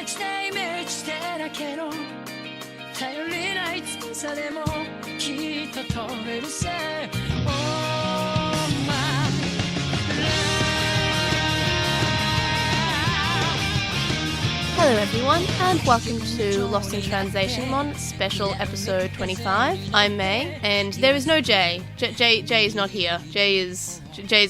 ちでイメージだらけの頼りない翼でもきっと飛べるさ Oh my Hello everyone, and welcome to Lost in Translation Mon, special episode 25. I'm May, and there is no Jay. Jay is not here. Jay is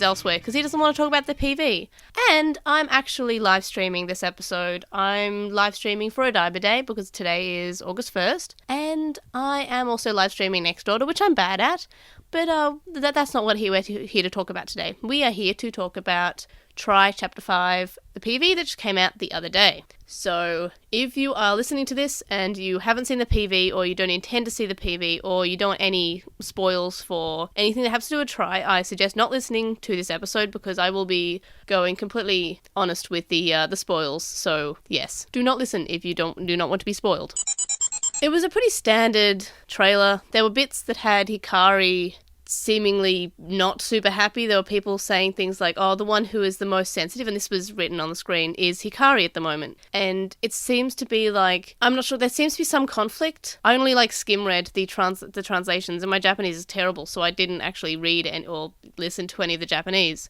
elsewhere, because he doesn't want to talk about the PV. And I'm actually live streaming this episode. I'm live streaming for Odaiba Day, because today is August 1st, and I am also live streaming Next Order, which I'm bad at, but that's not what we're here to talk about today. We are here to talk about Try Chapter 5, the PV that just came out the other day. So, if you are listening to this and you haven't seen the PV, or you don't intend to see the PV, or you don't want any spoils for anything that has to do with Try, I suggest not listening to this episode because I will be going completely honest with the spoils. So, yes, do not listen if you do not want to be spoiled. It was a pretty standard trailer. There were bits that had Hikari seemingly not super happy. There were people saying things like, oh, the one who is the most sensitive, and this was written on the screen, is Hikari at the moment. And it seems to be like, I'm not sure, there seems to be some conflict. I only skim read the translations, and my Japanese is terrible, so I didn't actually read or listen to any of the Japanese.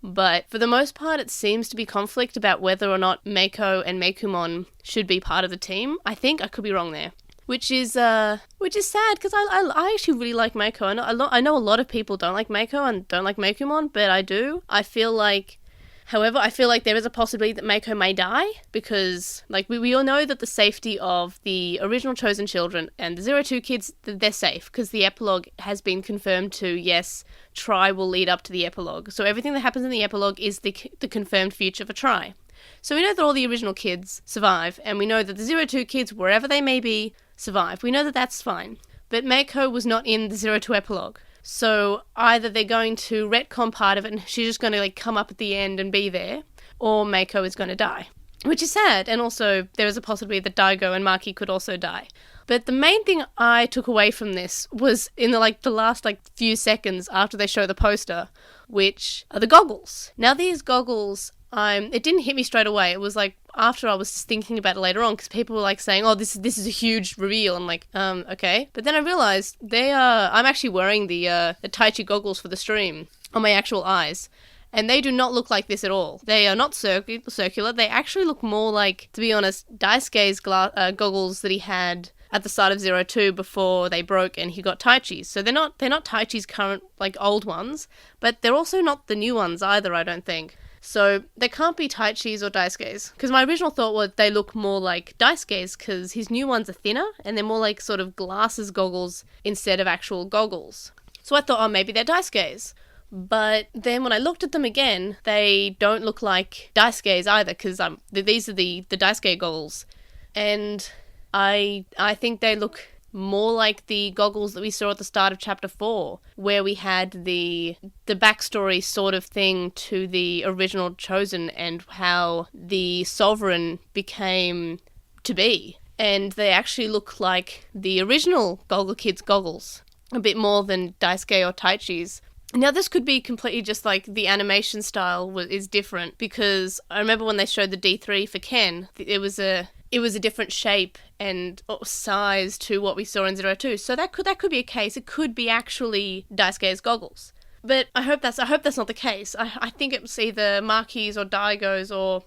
But for the most part, it seems to be conflict about whether or not Meiko and Meikumon should be part of the team. I think I could be wrong there. Which is sad, because I actually really like Meiko. I know a lot of people don't like Meiko and don't like Meikumon, but I do. However, I feel like there is a possibility that Meiko may die, because we all know that the safety of the original Chosen Children and the 02 kids, they're safe, because the epilogue has been confirmed to, yes, Try will lead up to the epilogue. So everything that happens in the epilogue is the confirmed future for Try. So we know that all the original kids survive, and we know that the 02 kids, wherever they may be, survive. We know that that's fine. But Meiko was not in the 02 epilogue. So either they're going to retcon part of it and she's just going to come up at the end and be there, or Meiko is going to die. Which is sad, and also there is a possibility that Daigo and Maki could also die. But the main thing I took away from this was in the last few seconds after they show the poster, which are the goggles. Now these goggles, it didn't hit me straight away. It was after I was thinking about it later on, because people were saying, oh, this is a huge reveal. I'm okay. But then I realized I'm actually wearing the Tai Chi goggles for the stream on my actual eyes. And they do not look like this at all. They are not circular. They actually look more like, to be honest, Daisuke's goggles that he had at the start of 02 before they broke and he got Tai Chi's. So they're not Tai Chi's current, old ones, but they're also not the new ones either, I don't think. So they can't be Tai Chi's or Daisuke's, because my original thought was they look more like Daisuke's, because his new ones are thinner and they're more like sort of glasses goggles instead of actual goggles. So I thought, oh, maybe they're Daisuke's. But then when I looked at them again, they don't look like Daisuke's either, because these are the Daisuke goggles. And I think they look more like the goggles that we saw at the start of Chapter 4, where we had the backstory sort of thing to the original Chosen and how the Sovereign became to be. And they actually look like the original Goggle Kids goggles, a bit more than Daisuke or Tai Chi's. Now, this could be completely just the animation style is different, because I remember when they showed the D3 for Ken, it was a different shape and size to what we saw in 02. So that could be a case. It could be actually Daisuke's goggles. But I hope that's not the case. I think it's either Maki's or Daigo's, or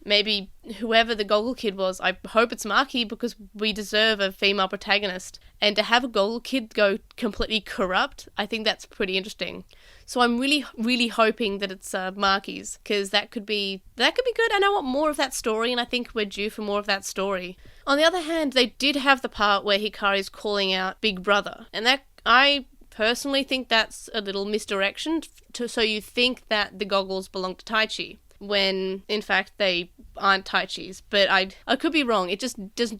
maybe whoever the Goggle Kid was. I hope it's Maki, because we deserve a female protagonist. And to have a Goggle Kid go completely corrupt, I think that's pretty interesting. So I'm really, really hoping that it's Maki's, because that could be good. And I want more of that story, and I think we're due for more of that story. On the other hand, they did have the part where Hikari's calling out Big Brother, and that I personally think that's a little misdirection, so you think that the goggles belong to Tai Chi, when in fact they aren't Tai Chi's. But I could be wrong. It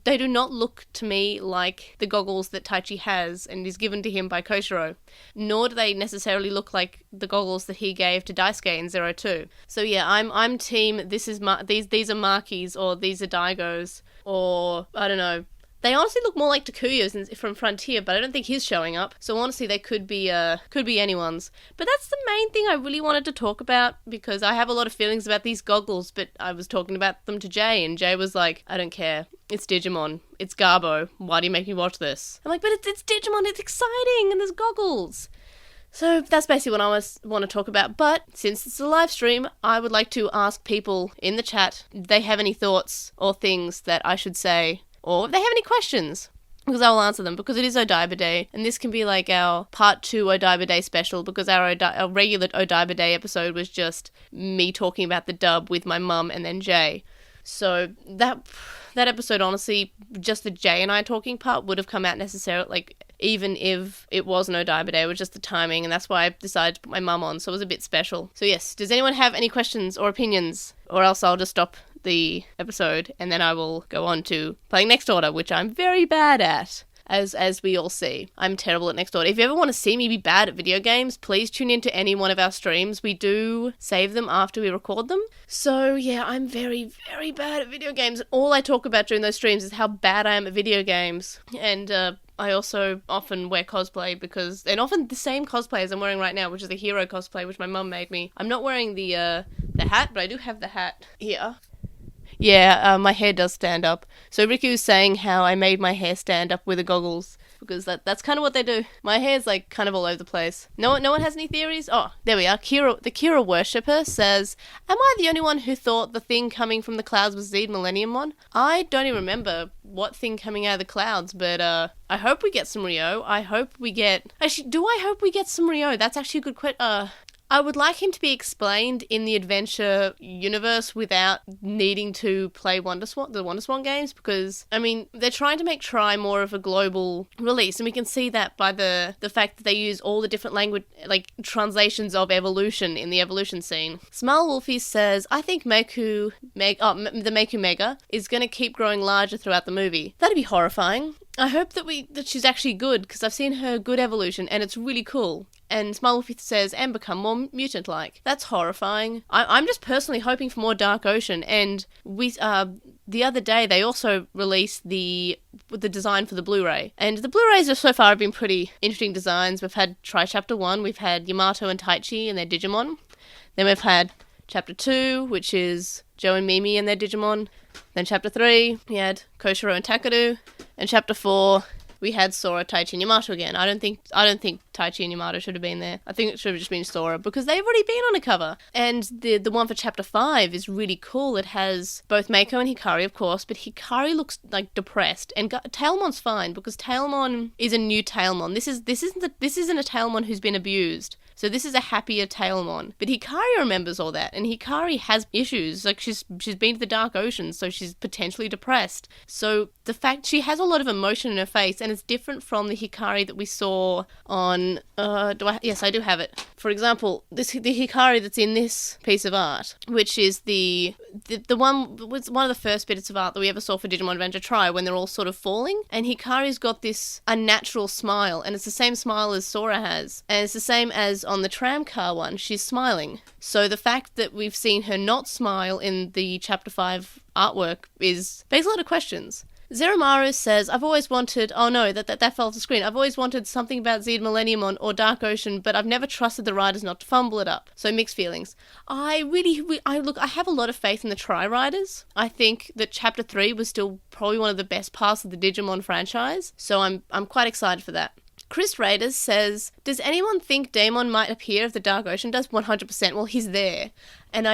they do not look to me like the goggles that Tai Chi has and is given to him by Koshiro, nor do they necessarily look like the goggles that he gave to Daisuke in 02. So yeah, I'm team these are Maki's, or these are Daigo's, or I don't know, They honestly look more like Takuya's from Frontier, but I don't think he's showing up. So honestly, they could be anyone's. But that's the main thing I really wanted to talk about, because I have a lot of feelings about these goggles, but I was talking about them to Jay, and Jay was like, I don't care. It's Digimon. It's Garbo. Why do you make me watch this? I'm like, but it's Digimon. It's exciting, and there's goggles. So that's basically what I want to talk about. But since it's a live stream, I would like to ask people in the chat if they have any thoughts or things that I should say, or if they have any questions, because I will answer them, because it is Odaiba Day, and this can be like our part 2 Odaiba Day special, because our regular Odaiba Day episode was just me talking about the dub with my mum and then Jay. So that episode, honestly, just the Jay and I talking part would have come out necessarily, like, even if it wasn't Odaiba Day, it was just the timing, and that's why I decided to put my mum on, so it was a bit special. So yes, does anyone have any questions or opinions? Or else I'll just stop the episode, and then I will go on to playing Next Order, which I'm very bad at. As we all see. I'm terrible at Next Order. If you ever want to see me be bad at video games, please tune into any one of our streams. We do save them after we record them. So yeah, I'm very, very bad at video games. All I talk about during those streams is how bad I am at video games. And I also often wear cosplay and often the same cosplay as I'm wearing right now, which is the hero cosplay, which my mum made me. I'm not wearing the hat, but I do have the hat here. Yeah, my hair does stand up. So Riku's saying how I made my hair stand up with the goggles, because that's kind of what they do. My hair's like kind of all over the place. No one has any theories? Oh, there we are. The Kira worshipper says, am I the only one who thought the thing coming from the clouds was Zed Millenniummon? I don't even remember what thing coming out of the clouds, but I hope we get some Ryo. I hope we get some Ryo? That's actually a good question. I would like him to be explained in the adventure universe without needing to play the Wonder Swan games, because, I mean, they're trying to make Tri more of a global release, and we can see that by the fact that they use all the different language, like, translations of evolution in the evolution scene. Smile Wolfie says, I think the Meiku Mega is going to keep growing larger throughout the movie. That'd be horrifying. I hope that she's actually good, because I've seen her good evolution, and it's really cool. And Smile Wolfie says, and become more mutant-like. That's horrifying. I'm just personally hoping for more Dark Ocean, and the other day they also released the design for the Blu-ray. And the Blu-rays so far have been pretty interesting designs. We've had Tri Chapter 1, we've had Yamato and Taichi and their Digimon. Then we've had Chapter 2, which is Joe and Mimi and their Digimon. Then Chapter 3, we had Koshiro and Takeru. And Chapter 4, we had Sora, Taichi, and Yamato again. I don't think Taichi and Yamato should have been there. I think it should have just been Sora, because they've already been on a cover. And the one for Chapter 5 is really cool. It has both Meiko and Hikari, of course, but Hikari looks like depressed. And Tailmon's fine, because Tailmon is a new Tailmon. This isn't a Tailmon who's been abused. So this is a happier Tailmon. But Hikari remembers all that, and Hikari has issues. Like, she's been to the Dark Ocean, so she's potentially depressed. So the fact she has a lot of emotion in her face, and it's different from the Hikari that we saw on... Yes, I do have it. For example, the Hikari that's in this piece of art, which is the one was one of the first bits of art that we ever saw for Digimon Adventure Tri, when they're all sort of falling, and Hikari's got this unnatural smile, and it's the same smile as Sora has, and it's the same as on the tramcar one. She's smiling. So the fact that we've seen her not smile in the Chapter 5 artwork begs a lot of questions. Zeromaru says, I've always wanted... Oh no, that fell off the screen. I've always wanted something about Zed Millenniummon or Dark Ocean, but I've never trusted the writers not to fumble it up. So mixed feelings. I have a lot of faith in the Tri writers. I think that Chapter 3 was still probably one of the best parts of the Digimon franchise, so I'm quite excited for that. Chris Raiders says, does anyone think Daemon might appear if the Dark Ocean does? 100%. Well, he's there. And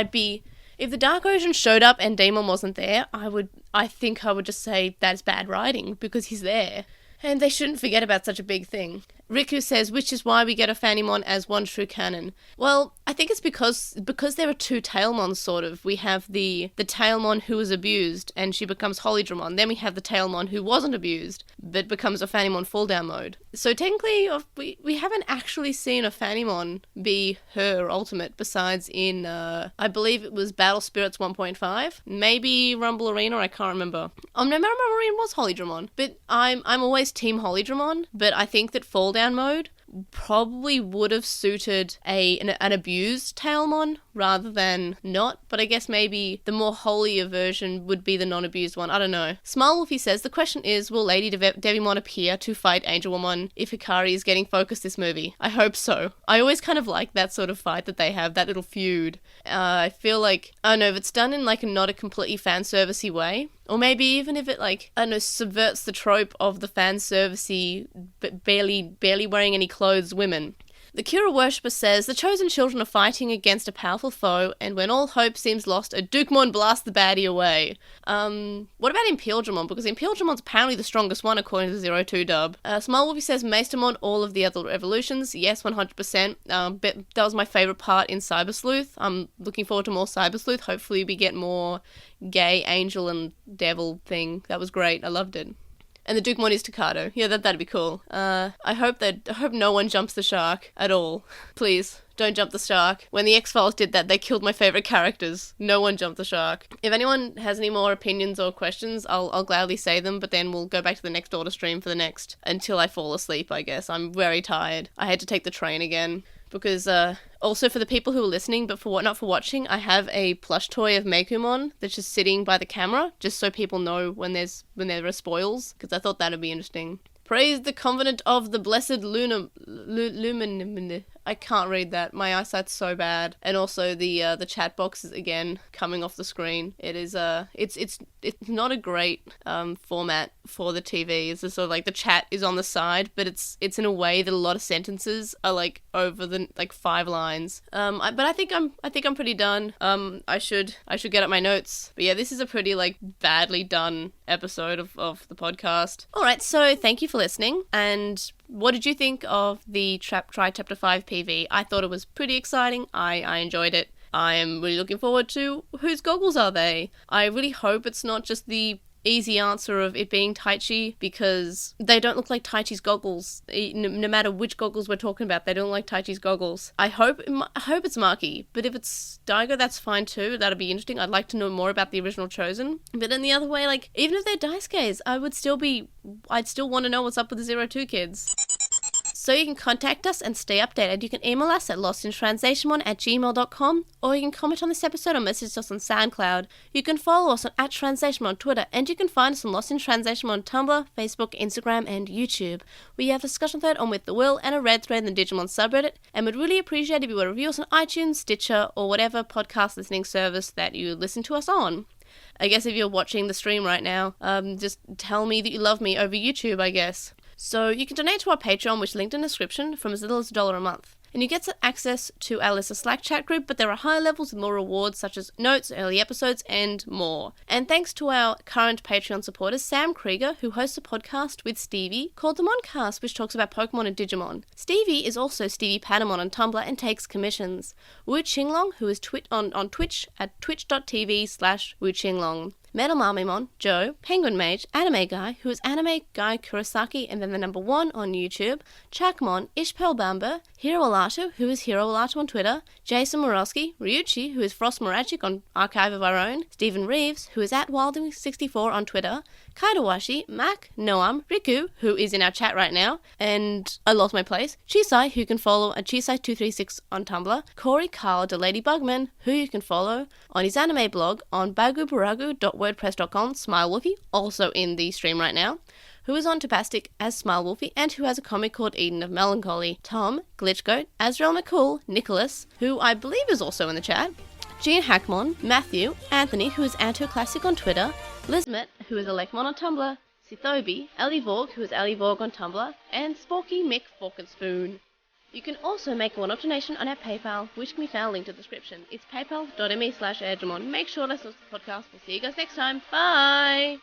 if the Dark Ocean showed up and Daemon wasn't there, I think I would just say that's bad writing, because he's there. And they shouldn't forget about such a big thing. Riku says, which is why we get a Fanimon as one true canon. Well, I think it's because there are two Tailmons, sort of. We have the Tailmon who was abused, and she becomes Holydramon. Then we have the Tailmon who wasn't abused, but becomes a Fanimon fall-down mode. So technically, we haven't actually seen a Fanimon be her ultimate, besides in, I believe it was Battle Spirits 1.5. Maybe Rumble Arena, I can't remember. No, Rumble Arena was Holydramon. But I'm always Team Holydramon, but I think that fall down mode probably would have suited an abused Tailmon rather than not, but I guess maybe the more holier version would be the non-abused one. I don't know. Smile Wolfie says, the question is, will Lady Devimon appear to fight Angel Woman if Hikari is getting focused this movie? I hope so. I always kind of like that sort of fight that they have, that little feud. I feel like, I don't know, if it's done in like not a completely fan servicey way, or maybe even if it like, I don't know, subverts the trope of the fan servicey, but barely wearing any clothes women. The Kira worshipper says, the chosen children are fighting against a powerful foe, and when all hope seems lost, a Dukemon blasts the baddie away. What about Impelgemon? Because Impelgemon's apparently the strongest one according to the 02 dub. Smile Wolfie says, Maestermon, all of the other evolutions. Yes, 100%. But that was my favourite part in Cyber Sleuth. I'm looking forward to more Cyber Sleuth. Hopefully we get more gay angel and devil thing. That was great. I loved it. And the Dukemon is Takato. Yeah, that'd be cool. I hope no one jumps the shark at all. Please, don't jump the shark. When the X-Files did that, they killed my favourite characters. No one jumped the shark. If anyone has any more opinions or questions, I'll gladly say them, but then we'll go back to the next order stream for the next, until I fall asleep, I guess. I'm very tired. I had to take the train again. Because, also for the people who are listening, but not for watching, I have a plush toy of Meikumon that's just sitting by the camera, just so people know when there are spoils, because I thought that'd be interesting. Praise the Covenant of the Blessed Lumen. I can't read that. My eyesight's so bad. And also the chat box is again coming off the screen. It is it's not a great format for the TV. It's just sort of like the chat is on the side, but it's in a way that a lot of sentences are like over the like 5 lines. But I think I'm pretty done. I should get up my notes. But yeah, this is a pretty like badly done episode of the podcast. All right, so thank you for listening. And what did you think of the Try Chapter 5 PV? I thought it was pretty exciting. I enjoyed it. I am really looking forward to whose goggles are they. I really hope it's not just the easy answer of it being Taichi, because they don't look like Taichi's goggles. No matter which goggles we're talking about, they don't look like Taichi's goggles. I hope it's Maki, but if it's Daigo, that's fine too. That'd be interesting. I'd like to know more about the original Chosen. But in the other way, like, even if they're Daisuke's, I'd still want to know what's up with the 02 kids. So you can contact us and stay updated. You can email us at LostinTranslationmon@gmail.com, or you can comment on this episode or message us on SoundCloud. You can follow us on @TranslationMon on Twitter, and you can find us on Lost in Translation on Tumblr, Facebook, Instagram, and YouTube. We have a discussion thread on With the Will and a red thread in the Digimon subreddit, and would really appreciate if you would review us on iTunes, Stitcher, or whatever podcast listening service that you listen to us on. I guess if you're watching the stream right now, just tell me that you love me over YouTube, I guess. So you can donate to our Patreon, which is linked in the description, from as little as $1 a month. And you get access to our Lissa Slack chat group, but there are higher levels with more rewards such as notes, early episodes, and more. And thanks to our current Patreon supporters, Sam Krieger, who hosts a podcast with Stevie called The Moncast, which talks about Pokemon and Digimon. Stevie is also Stevie Patamon on Tumblr and takes commissions. Wu Qinglong, who is on Twitch at twitch.tv/Wu Qinglong. Metal Marmimon, Joe, Penguin Mage, Anime Guy, who is Anime Guy Kurosaki and then the number 1 on YouTube, Chakmon, Ishpel Bamba, Hiro Alato, who is Hiro Alato on Twitter, Jason Morosky, Ryuchi, who is Frost Moragic on Archive of Our Own, Stephen Reeves, who is at Wilding64 on Twitter, Kaidawashi, Mac, Noam, Riku, who is in our chat right now, and I lost my place, Chisai, who you can follow at Chisai236 on Tumblr, Corey Carl de Lady Bugman, who you can follow on his anime blog on bagubaragu.wordpress.com, Smile Wolfie, also in the stream right now, who is on Tapastic as Smile Wolfie, and who has a comic called Eden of Melancholy, Tom, Glitchgoat, Azrael McCool, Nicholas, who I believe is also in the chat, Gian Hackmon, Matthew, Anthony, who is Anto Classic on Twitter, Lizmet, who is Alekmon on Tumblr, Sithobi, Ali Vorg, who is Ali Vorg on Tumblr, and Sporky Mick Forkenspoon. You can also make a one-off donation on our PayPal, which can be found linked in the description. It's paypal.me/Edgemon. Make sure to listen to the podcast. We'll see you guys next time. Bye!